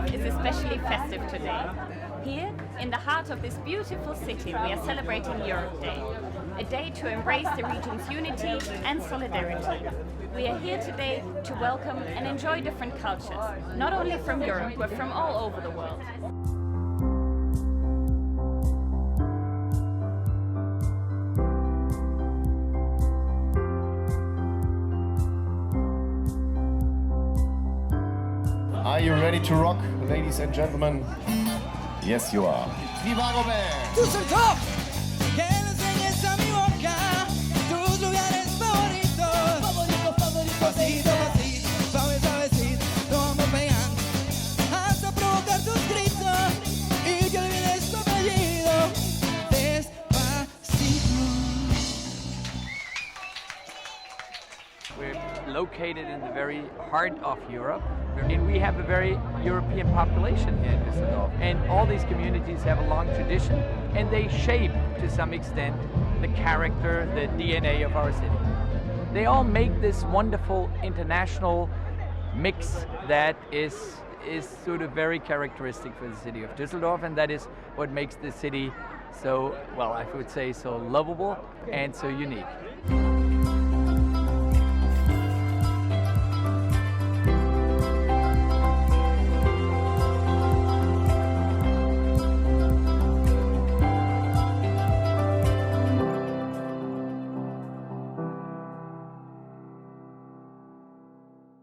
Düsseldorf is especially festive today. Here, in the heart of this beautiful city, we are celebrating Europe Day, a day to embrace the region's unity and solidarity. We are here today to welcome and enjoy different cultures, not only from Europe, but from all over the world. Are you ready to rock, ladies and gentlemen? Yes, you are. Viva Robert! Düsseldorf, que le enseñes a mi boca tus lugares favoritos. Pasito, pasito, suave, suavecito, lo vamos pegando hasta provocar tus gritos y que olvides tu apellido. Despacito. We're located in the very heart of Europe, and we have a very European population here in Düsseldorf. And all these communities have a long tradition, and they shape, to some extent, the character, the DNA of our city. They all make this wonderful international mix that is sort of very characteristic for the city of Düsseldorf, and that is what makes the city so, well, I would say so lovable and so unique.